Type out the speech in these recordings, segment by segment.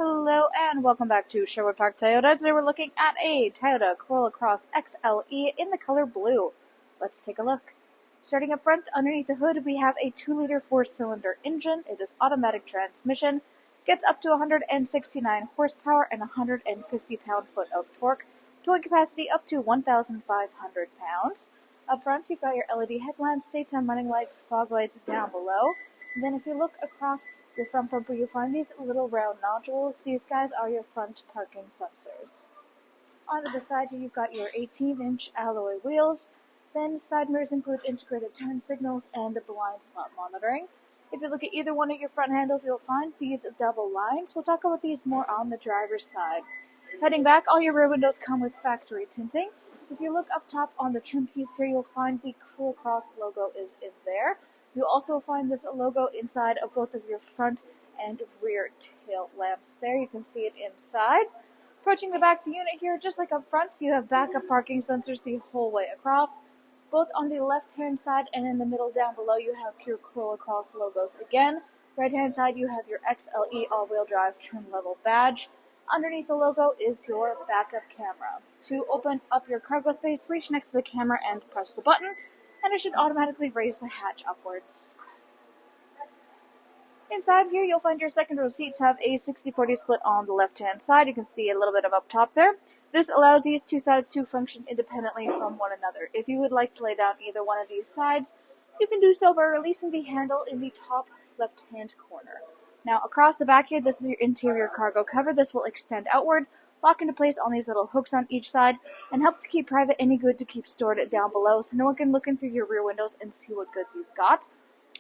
Hello and welcome back to Sherwood Park Toyota. Today we're looking at a Toyota Corolla Cross XLE in the color blue. Let's take a look. Starting up front, underneath the hood, we have a 2-liter 4-cylinder engine. It is automatic transmission, gets up to 169 horsepower and 150 pound-foot of torque, towing capacity up to 1,500 pounds. Up front, you've got your LED headlamps, daytime running lights, fog lights down below. And then if you look across your front bumper, you'll find these little round nodules. These guys are your front parking sensors. Onto the side here, you've got your 18-inch alloy wheels. Then side mirrors include integrated turn signals and blind spot monitoring. If you look at either one of your front handles, you'll find these double lines. We'll talk about these more on the driver's side. Heading back, all your rear windows come with factory tinting. If you look up top on the trim piece here, you'll find the Corolla Cross logo is in there. You'll also find this logo inside of both of your front and rear tail lamps there. You can see it inside. Approaching the back of the unit here, just like up front, you have backup parking sensors the whole way across. Both on the left-hand side and in the middle down below, you have your Corolla Cross logos again. Right-hand side, you have your XLE all-wheel drive trim level badge. Underneath the logo is your backup camera. To open up your cargo space, reach next to the camera and press the button, and it should automatically raise the hatch upwards. Inside here, you'll find your second row seats have a 60-40 split on the left-hand side. You can see a little bit of up top there. This allows these two sides to function independently from one another. If you would like to lay down either one of these sides, you can do so by releasing the handle in the top left-hand corner. Now, across the back here, this is your interior cargo cover. This will extend outward, lock into place on these little hooks on each side, and help to keep private any good to keep stored down below so no one can look in through your rear windows and see what goods you've got.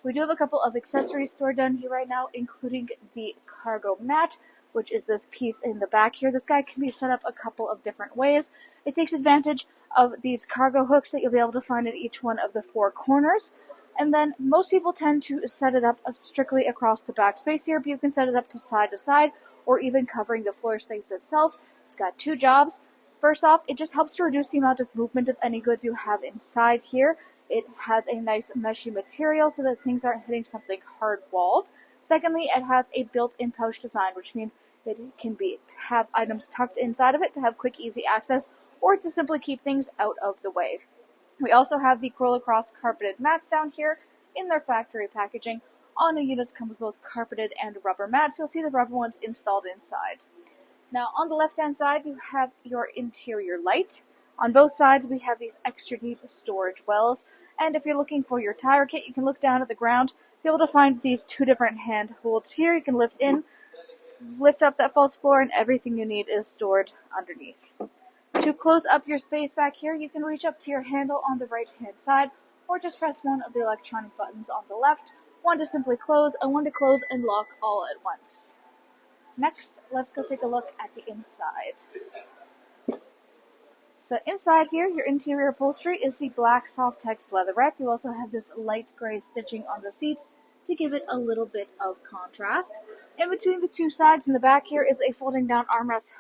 We do have a couple of accessories stored down here right now, including the cargo mat, which is this piece in the back here. This guy can be set up a couple of different ways. It takes advantage of these cargo hooks that you'll be able to find in each one of the four corners. And then most people tend to set it up strictly across the back space here, but you can set it up to side, or even covering the floor space itself. It's got two jobs. First off, it just helps to reduce the amount of movement of any goods you have inside here. It has a nice meshy material so that things aren't hitting something hard-walled. Secondly, it has a built-in pouch design, which means it can have items tucked inside of it to have quick, easy access, or to simply keep things out of the way. We also have the Corolla Cross carpeted mats down here in their factory packaging. All new units come with both carpeted and rubber mats. You'll see the rubber ones installed inside. Now, on the left-hand side, you have your interior light. On both sides, we have these extra deep storage wells. And if you're looking for your tire kit, you can look down at the ground, be able to find these two different hand holds here. You can lift in, lift up that false floor, and everything you need is stored underneath. To close up your space back here, you can reach up to your handle on the right-hand side, or just press one of the electronic buttons on the left, one to simply close, and one to close and lock all at once. Next, let's go take a look at the inside. So inside here, your interior upholstery is the black soft-tex leatherette. You also have this light gray stitching on the seats to give it a little bit of contrast. In between the two sides in the back here is a folding down armrest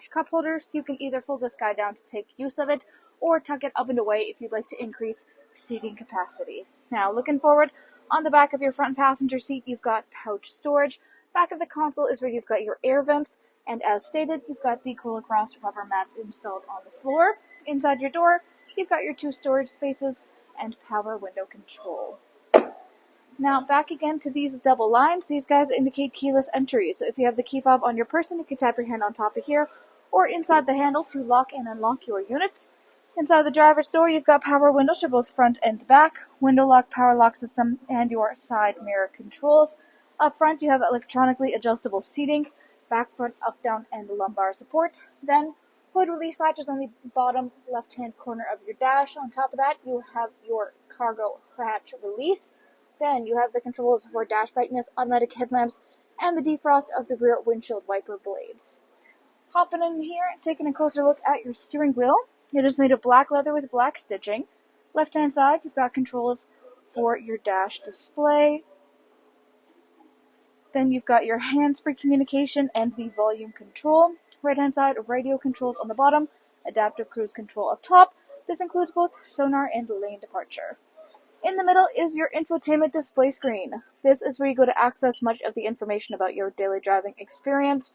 / cup holder, so you can either fold this guy down to take use of it, or tuck it up and away if you'd like to increase seating capacity. Now, looking forward, on the back of your front passenger seat, you've got pouch storage. Back of the console is where you've got your air vents, and as stated, you've got the Corolla Cross rubber mats installed on the floor. Inside your door, you've got your two storage spaces and power window control. Now, back again to these double lines. These guys indicate keyless entry, so if you have the key fob on your person, you can tap your hand on top of here, or inside the handle to lock and unlock your unit. Inside the driver's door, you've got power windows for both front and back, window lock, power lock system, and your side mirror controls. Up front, you have electronically adjustable seating, back, front, up, down, and lumbar support. Then, hood release latches on the bottom left-hand corner of your dash. On top of that, you have your cargo hatch release. Then you have the controls for dash brightness, automatic headlamps, and the defrost of the rear windshield wiper blades. Hopping in here and taking a closer look at your steering wheel. It is made of black leather with black stitching. Left-hand side, you've got controls for your dash display. Then you've got your hands-free communication and the volume control. Right-hand side, radio controls on the bottom, adaptive cruise control up top. This includes both sonar and lane departure. In the middle is your infotainment display screen. This is where you go to access much of the information about your daily driving experience.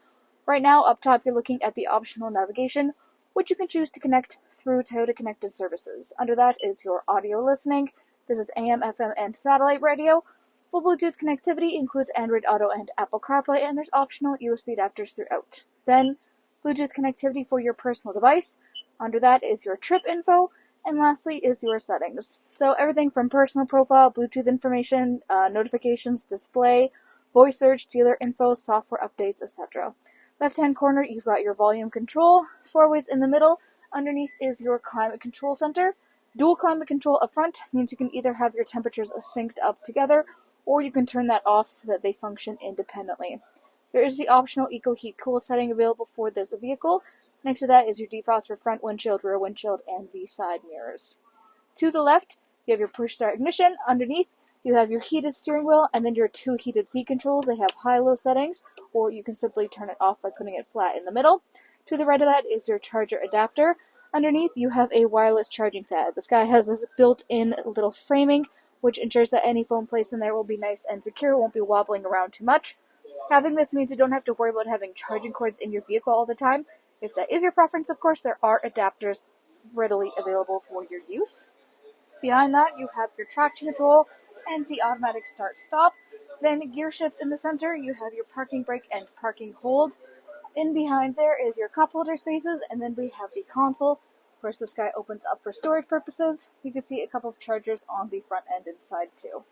Right now, up top, you're looking at the optional navigation, which you can choose to connect through Toyota connected services. Under that is your audio listening. This is AM, FM, and satellite radio. Full Bluetooth connectivity includes Android Auto and Apple CarPlay, and there's optional USB adapters throughout. Then, Bluetooth connectivity for your personal device. Under that is your trip info, and lastly is your settings. So everything from personal profile, Bluetooth information, notifications, display, voice search, dealer info, software updates, etc. Left-hand corner, you've got your volume control. Four ways in the middle. Underneath is your climate control center. Dual climate control up front means you can either have your temperatures synced up together, or you can turn that off so that they function independently. There is the optional Eco Heat Cool setting available for this vehicle. Next to that is your defrost for front windshield, rear windshield, and the side mirrors. To the left, you have your push start ignition. Underneath, you have your heated steering wheel and then your two heated seat controls. They have high-low settings, or you can simply turn it off by putting it flat in the middle. To the right of that is your charger adapter. Underneath, you have a wireless charging pad. This guy has this built-in little framing, which ensures that any phone placed in there will be nice and secure, won't be wobbling around too much. Having this means you don't have to worry about having charging cords in your vehicle all the time. If that is your preference, of course, there are adapters readily available for your use. Behind that, you have your traction control and the automatic start-stop. Then gear shift in the center, you have your parking brake and parking hold. In behind there is your cup holder spaces, and then we have the console. Of course, this guy opens up for storage purposes. You can see a couple of chargers on the front end and side too.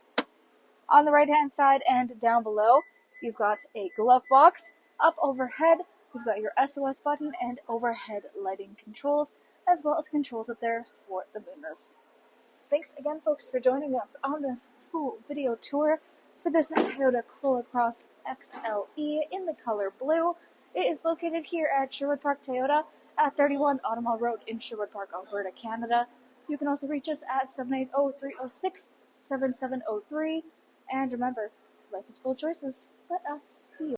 On the right-hand side and down below, you've got a glove box. Up overhead, you've got your SOS button and overhead lighting controls, as well as controls up there for the moonroof. Thanks again, folks, for joining us on this full video tour for this Toyota Corolla Cross XLE in the color blue. It is located here at Sherwood Park Toyota at 31 Automall Road in Sherwood Park, Alberta, Canada. You can also reach us at 780-306-7703. And remember, life is full of choices. Let us be yours.